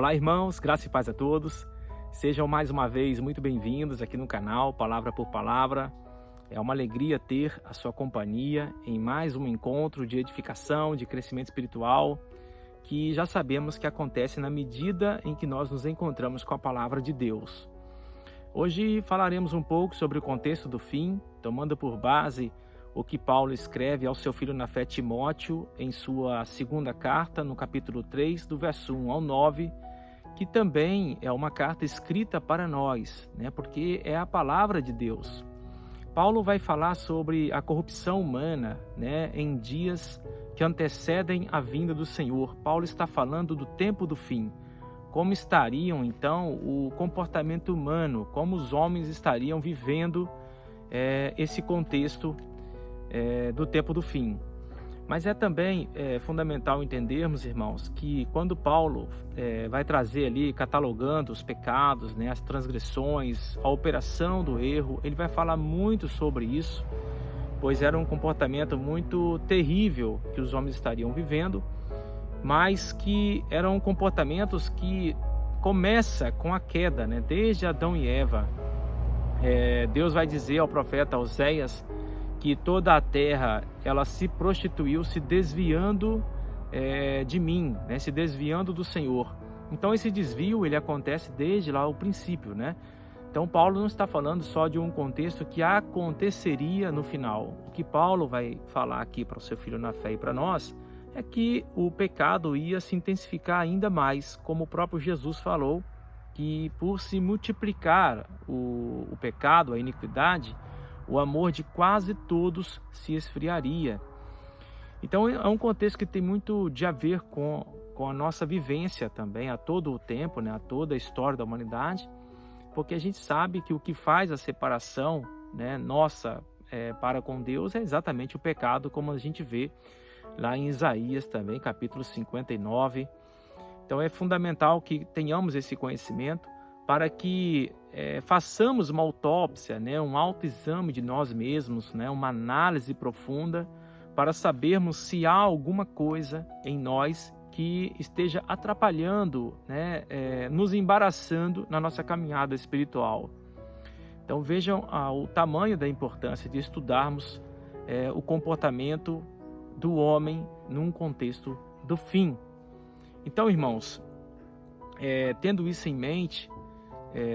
Olá, irmãos, graça e paz a todos. Sejam mais uma vez muito bem-vindos aqui no canal Palavra por Palavra. É uma alegria ter a sua companhia em mais um encontro de edificação, de crescimento espiritual, que já sabemos que acontece na medida em que nós nos encontramos com a Palavra de Deus. Hoje falaremos um pouco sobre o contexto do fim, tomando por base o que Paulo escreve ao seu filho na fé Timóteo em sua segunda carta, no capítulo 3, do verso 1 ao 9, que também é uma carta escrita para nós, porque é a palavra de Deus. Paulo vai falar sobre a corrupção humana, em dias que antecedem a vinda do Senhor. Paulo está falando do tempo do fim. Como estariam, então, o comportamento humano, como os homens estariam vivendo esse contexto do tempo do fim. Mas é também fundamental entendermos, irmãos, que quando Paulo vai trazer ali, catalogando os pecados, as transgressões, a operação do erro, ele vai falar muito sobre isso, pois era um comportamento muito terrível que os homens estariam vivendo, mas que eram comportamentos que começa com a queda, desde Adão e Eva. Deus vai dizer ao profeta Oséias que toda a terra ela se prostituiu, se desviando de mim, se desviando do Senhor. Então esse desvio ele acontece desde lá o princípio, Então Paulo não está falando só de um contexto que aconteceria no final. O que Paulo vai falar aqui para o seu filho na fé e para nós é que o pecado ia se intensificar ainda mais, como o próprio Jesus falou, que por se multiplicar o pecado, a iniquidade, o amor de quase todos se esfriaria. Então é um contexto que tem muito de a ver com a nossa vivência também, a todo o tempo, a toda a história da humanidade, porque a gente sabe que o que faz a separação nossa para com Deus é exatamente o pecado, como a gente vê lá em Isaías também, capítulo 59. Então é fundamental que tenhamos esse conhecimento para que façamos uma autópsia, um autoexame de nós mesmos, uma análise profunda para sabermos se há alguma coisa em nós que esteja atrapalhando, nos embaraçando na nossa caminhada espiritual. Então vejam o tamanho da importância de estudarmos o comportamento do homem num contexto do fim. Então, irmãos, tendo isso em mente,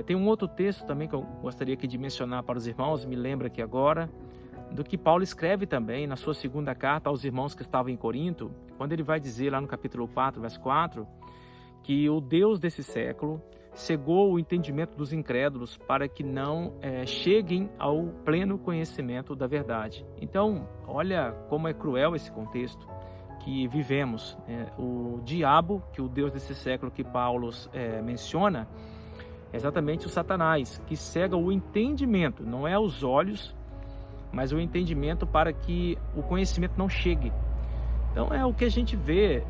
tem um outro texto também que eu gostaria aqui de mencionar para os irmãos, me lembra aqui agora, do que Paulo escreve também na sua segunda carta aos irmãos que estavam em Corinto, quando ele vai dizer lá no capítulo 4, verso 4, que o Deus desse século cegou o entendimento dos incrédulos para que não cheguem ao pleno conhecimento da verdade. Então, olha como é cruel esse contexto que vivemos. O diabo, que o Deus desse século que Paulo menciona, é exatamente o Satanás, que cega o entendimento, não é os olhos, mas o entendimento para que o conhecimento não chegue. Então é o que a gente vê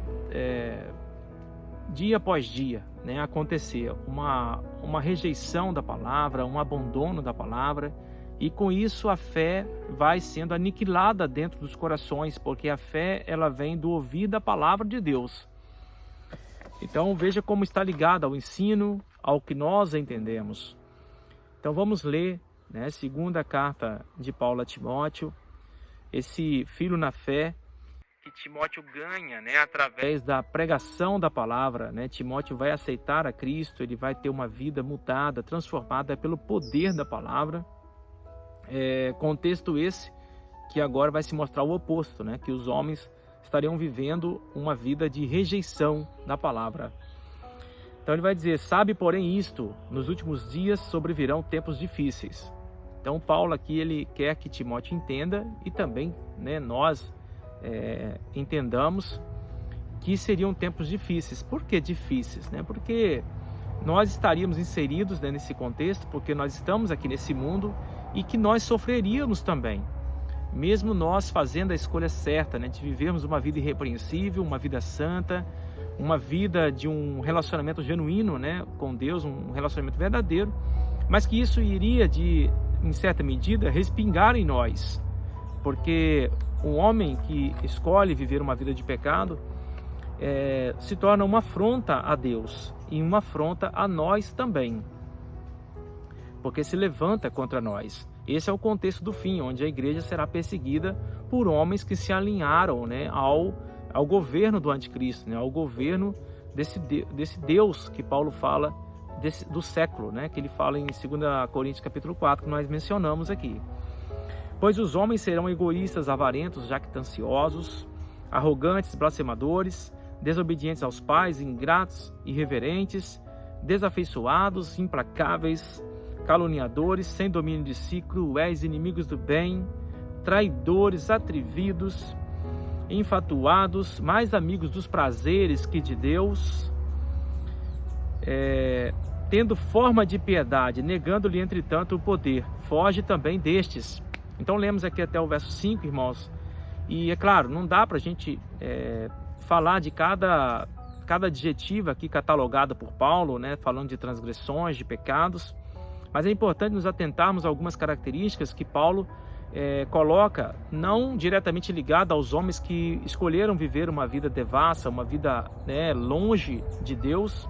dia após dia acontecer, uma rejeição da palavra, um abandono da palavra, e com isso a fé vai sendo aniquilada dentro dos corações, porque a fé ela vem do ouvir da palavra de Deus. Então veja como está ligado ao ensino, ao que nós entendemos. Então vamos ler, segunda carta de Paulo a Timóteo, esse filho na fé que Timóteo ganha, através da pregação da palavra, Timóteo vai aceitar a Cristo, ele vai ter uma vida mudada, transformada pelo poder da palavra. Contexto esse que agora vai se mostrar o oposto, que os homens estariam vivendo uma vida de rejeição da palavra. Então ele vai dizer: sabe, porém, isto, nos últimos dias sobrevirão tempos difíceis. Então Paulo aqui ele quer que Timóteo entenda e também nós entendamos que seriam tempos difíceis. Por que difíceis? Porque nós estaríamos inseridos nesse contexto, porque nós estamos aqui nesse mundo e que nós sofreríamos também. Mesmo nós fazendo a escolha certa, de vivermos uma vida irrepreensível, uma vida santa, uma vida de um relacionamento genuíno, com Deus, um relacionamento verdadeiro, mas que isso iria, em certa medida, respingar em nós, porque um homem que escolhe viver uma vida de pecado se torna uma afronta a Deus. e uma afronta a nós também, porque se levanta contra nós. Esse é o contexto do fim, onde a igreja será perseguida por homens que se alinharam, né, ao governo do anticristo, né, ao governo desse Deus que Paulo fala, do século, né, que ele fala em 2 Coríntios capítulo 4, que nós mencionamos aqui. Pois os homens serão egoístas, avarentos, jactanciosos, arrogantes, blasfemadores, desobedientes aos pais, ingratos, irreverentes, desafeiçoados, implacáveis, caluniadores, sem domínio de si, cruéis, inimigos do bem, traidores, atrevidos, infatuados, mais amigos dos prazeres que de Deus, tendo forma de piedade, negando-lhe entretanto o poder. Foge também destes. Então lemos aqui até o verso 5, irmãos, e é claro, não dá para a gente falar de cada adjetivo aqui catalogado por Paulo, né, falando de transgressões, de pecados, mas é importante nos atentarmos a algumas características que Paulo coloca, não diretamente ligada aos homens que escolheram viver uma vida devassa, uma vida, né, longe de Deus,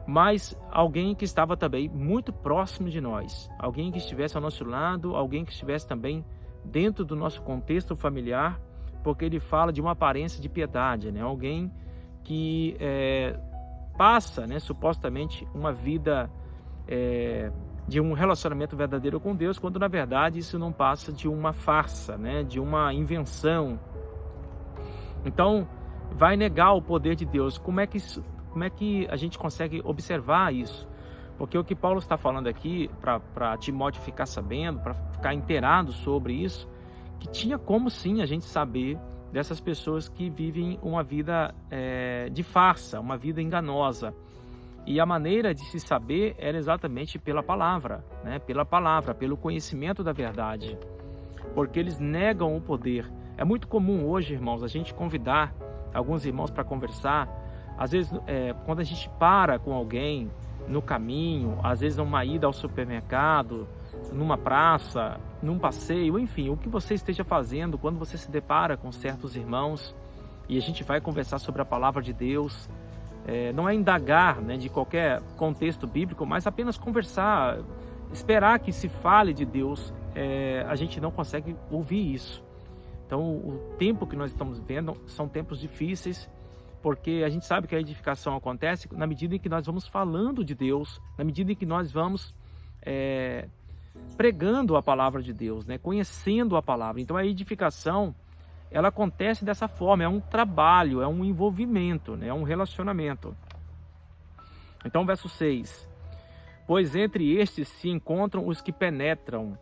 mas alguém que estava também muito próximo de nós, alguém que estivesse ao nosso lado, alguém que estivesse também dentro do nosso contexto familiar, porque ele fala de uma aparência de piedade, né? Alguém que passa, né, supostamente uma vida de um relacionamento verdadeiro com Deus, quando na verdade isso não passa de uma farsa, né, de uma invenção. Então vai negar o poder de Deus. Como é que a gente consegue observar isso? Porque o que Paulo está falando aqui, para Timóteo ficar sabendo, para ficar inteirado sobre isso, que tinha como sim a gente saber dessas pessoas que vivem uma vida de farsa, uma vida enganosa. E a maneira de se saber era exatamente pela palavra, né? Pela palavra, pelo conhecimento da verdade, porque eles negam o poder. É muito comum hoje, irmãos, a gente convidar alguns irmãos para conversar. Às vezes, quando a gente para com alguém no caminho, às vezes numa ida ao supermercado, numa praça, num passeio, enfim, o que você esteja fazendo, quando você se depara com certos irmãos e a gente vai conversar sobre a palavra de Deus, não é indagar, né, de qualquer contexto bíblico, mas apenas conversar, esperar que se fale de Deus, a gente não consegue ouvir isso. Então, o tempo que nós estamos vivendo são tempos difíceis, porque a gente sabe que a edificação acontece na medida em que nós vamos falando de Deus, na medida em que nós vamos pregando a palavra de Deus, né? Conhecendo a palavra. Então a edificação, ela acontece dessa forma, é um trabalho, é um envolvimento, né? É um relacionamento. Então verso 6, pois entre estes se encontram os que penetram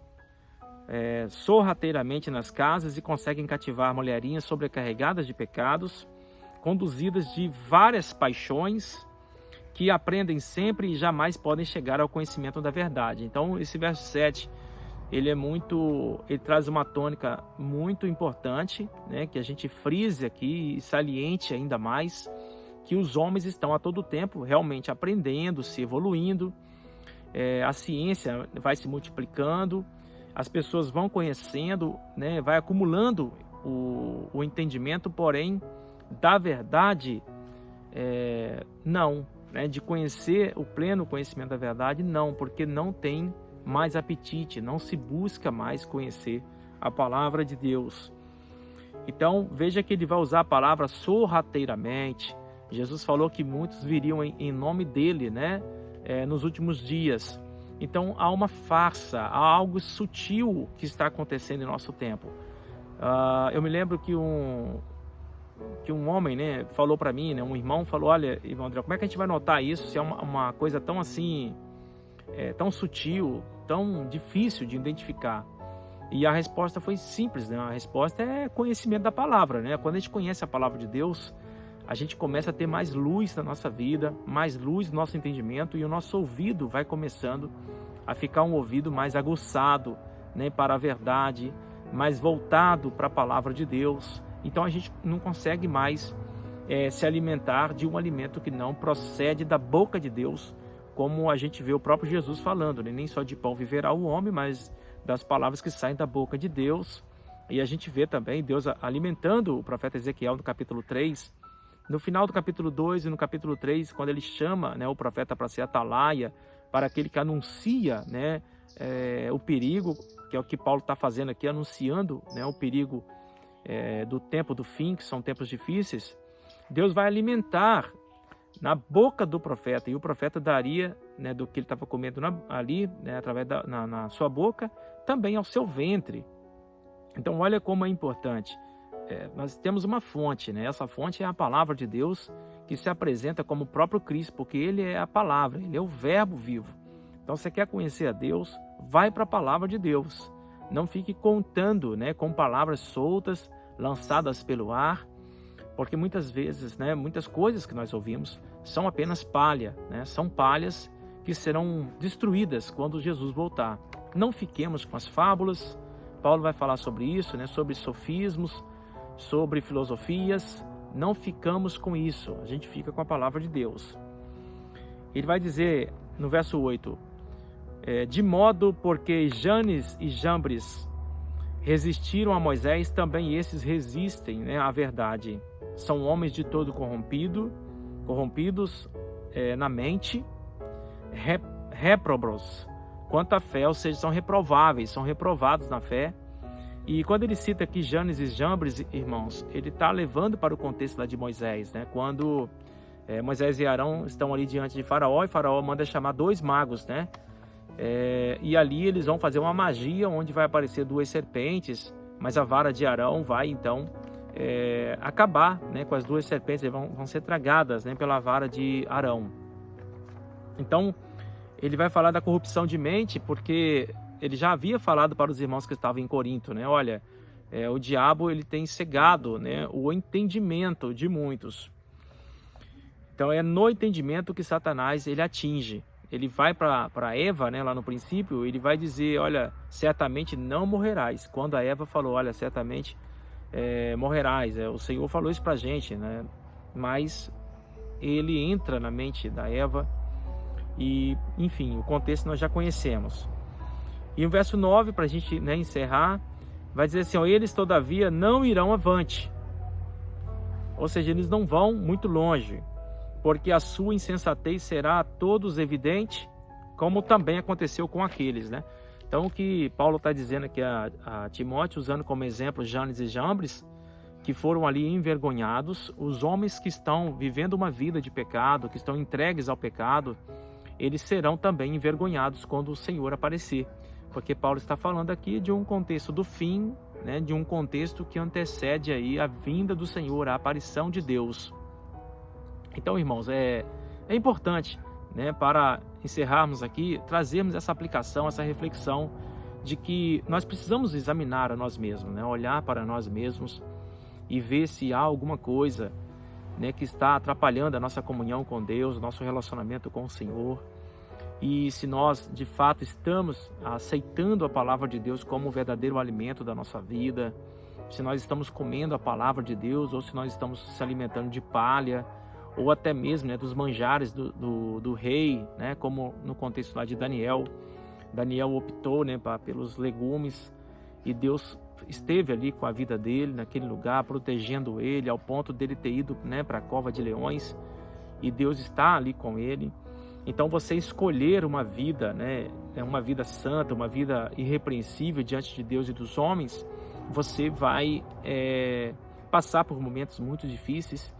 sorrateiramente nas casas e conseguem cativar mulherinhas sobrecarregadas de pecados, conduzidas de várias paixões, que aprendem sempre e jamais podem chegar ao conhecimento da verdade. Então esse verso 7, ele traz uma tônica muito importante, né, que a gente frise aqui e saliente ainda mais, que os homens estão a todo tempo realmente aprendendo, se evoluindo, a ciência vai se multiplicando, as pessoas vão conhecendo, né, vai acumulando o entendimento, porém da verdade não, né, de conhecer o pleno conhecimento da verdade, não, porque não tem mais apetite, não se busca mais conhecer a palavra de Deus. Então veja que ele vai usar a palavra sorrateiramente. Jesus falou que muitos viriam em nome dele, né, nos últimos dias. Então há uma farsa, há algo sutil que está acontecendo em nosso tempo. Eu me lembro que um homem, né, falou para mim, né, um irmão falou: olha, irmão André, como é que a gente vai notar isso se é uma coisa tão assim, tão sutil, tão difícil de identificar? E a resposta foi simples, né? A resposta é conhecimento da palavra, né? Quando a gente conhece a palavra de Deus, a gente começa a ter mais luz na nossa vida, mais luz no nosso entendimento, e o nosso ouvido vai começando a ficar um ouvido mais aguçado, né, para a verdade, mais voltado para a palavra de Deus. Então a gente não consegue mais se alimentar de um alimento que não procede da boca de Deus, como a gente vê o próprio Jesus falando, né? Nem só de pão viverá o homem, mas das palavras que saem da boca de Deus. E a gente vê também Deus alimentando o profeta Ezequiel no capítulo 3, No final do capítulo 2 e no capítulo 3, quando ele chama, né, o profeta para ser atalaia, para aquele que anuncia, né, o perigo, que é o que Paulo está fazendo aqui, anunciando, né, o perigo do tempo do fim, que são tempos difíceis, Deus vai alimentar na boca do profeta, e o profeta daria, né, do que ele estava comendo ali, né, através na sua boca, também ao seu ventre. Então olha como é importante. Nós temos uma fonte, né? Essa fonte é a palavra de Deus, que se apresenta como o próprio Cristo, porque ele é a palavra, ele é o verbo vivo. Então, você quer conhecer a Deus, vai para a palavra de Deus. Não fique contando, né, com palavras soltas, lançadas pelo ar, porque muitas vezes, né, muitas coisas que nós ouvimos são apenas palha, né? São palhas que serão destruídas quando Jesus voltar. Não fiquemos com as fábulas. Paulo vai falar sobre isso, né, sobre sofismos, sobre filosofias. Não ficamos com isso, a gente fica com a palavra de Deus. Ele vai dizer no verso 8, de modo porque Janes e Jambres resistiram a Moisés, também esses resistem, né, à verdade. São homens de todo corrompidos na mente, réprobos quanto à fé, ou seja, são reprováveis, são reprovados na fé. E quando ele cita aqui Janes e Jambres, irmãos, ele está levando para o contexto lá de Moisés, né? Quando Moisés e Arão estão ali diante de Faraó, e Faraó manda chamar 2 magos, né? E ali eles vão fazer uma magia onde vai aparecer 2 serpentes, mas a vara de Arão vai então acabar, né, com as 2 serpentes, vão ser tragadas, né, pela vara de Arão. Então ele vai falar da corrupção de mente, porque ele já havia falado para os irmãos que estavam em Corinto, né? Olha, o diabo ele tem cegado, né, o entendimento de muitos. Então é no entendimento que Satanás ele atinge. Ele vai para Eva, né, lá no princípio, ele vai dizer, olha, certamente não morrerás. Quando a Eva falou, olha, certamente morrerás. O Senhor falou isso para a gente, né? Mas ele entra na mente da Eva e, enfim, o contexto nós já conhecemos. E o verso 9, para a gente, né, encerrar, vai dizer assim, ó, eles todavia não irão avante. Ou seja, eles não vão muito longe, porque a sua insensatez será a todos evidente, como também aconteceu com aqueles, né? Então o que Paulo está dizendo aqui a Timóteo, usando como exemplo Janes e Jambres, que foram ali envergonhados, os homens que estão vivendo uma vida de pecado, que estão entregues ao pecado, eles serão também envergonhados quando o Senhor aparecer. Porque Paulo está falando aqui de um contexto do fim, né, de um contexto que antecede aí a vinda do Senhor, a aparição de Deus. Então, irmãos, é importante, né, para encerrarmos aqui, trazermos essa aplicação, essa reflexão de que nós precisamos examinar a nós mesmos, né, olhar para nós mesmos e ver se há alguma coisa, né, que está atrapalhando a nossa comunhão com Deus, o nosso relacionamento com o Senhor. E se nós, de fato, estamos aceitando a palavra de Deus como o verdadeiro alimento da nossa vida, se nós estamos comendo a palavra de Deus, ou se nós estamos se alimentando de palha, ou até mesmo, né, dos manjares do rei, né, como no contexto lá de Daniel. Daniel optou, né, pelos legumes, e Deus esteve ali com a vida dele, naquele lugar, protegendo ele, ao ponto dele ter ido, né, para a cova de leões, e Deus está ali com ele. Então você escolher uma vida, né, uma vida santa, uma vida irrepreensível diante de Deus e dos homens, você vai passar por momentos muito difíceis.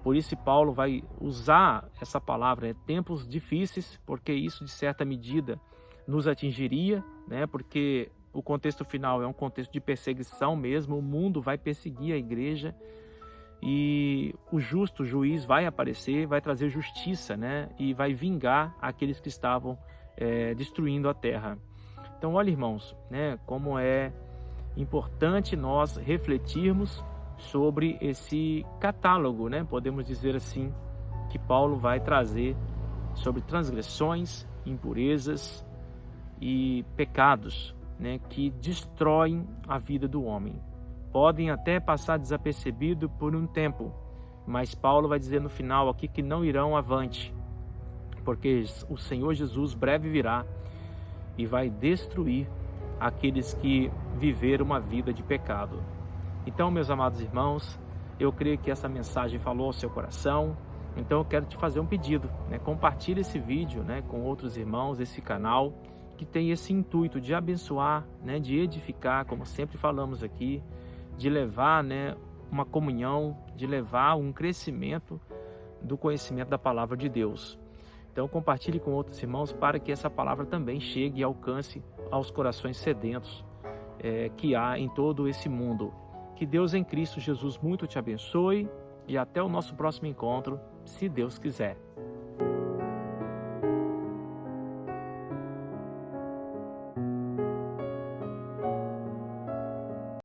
Por isso Paulo vai usar essa palavra, tempos difíceis, porque isso de certa medida nos atingiria, né, porque o contexto final é um contexto de perseguição mesmo, o mundo vai perseguir a igreja, e o justo juiz vai aparecer, vai trazer justiça, né? E vai vingar aqueles que estavam destruindo a terra. Então, olha, irmãos, né, como é importante nós refletirmos sobre esse catálogo, né? Podemos dizer assim, que Paulo vai trazer sobre transgressões, impurezas e pecados, né, que destroem a vida do homem. Podem até passar desapercebido por um tempo, mas Paulo vai dizer no final aqui que não irão avante, porque o Senhor Jesus breve virá e vai destruir aqueles que viveram uma vida de pecado. Então, meus amados irmãos, Eu creio que essa mensagem falou ao seu coração. Então eu quero te fazer um pedido, né? Compartilhe esse vídeo, né, com outros irmãos, esse canal que tem esse intuito de abençoar, né, de edificar, como sempre falamos aqui, de levar, né, uma comunhão, de levar um crescimento do conhecimento da palavra de Deus. Então compartilhe com outros irmãos para que essa palavra também chegue e alcance aos corações sedentos que há em todo esse mundo. Que Deus em Cristo Jesus muito te abençoe e até o nosso próximo encontro, se Deus quiser.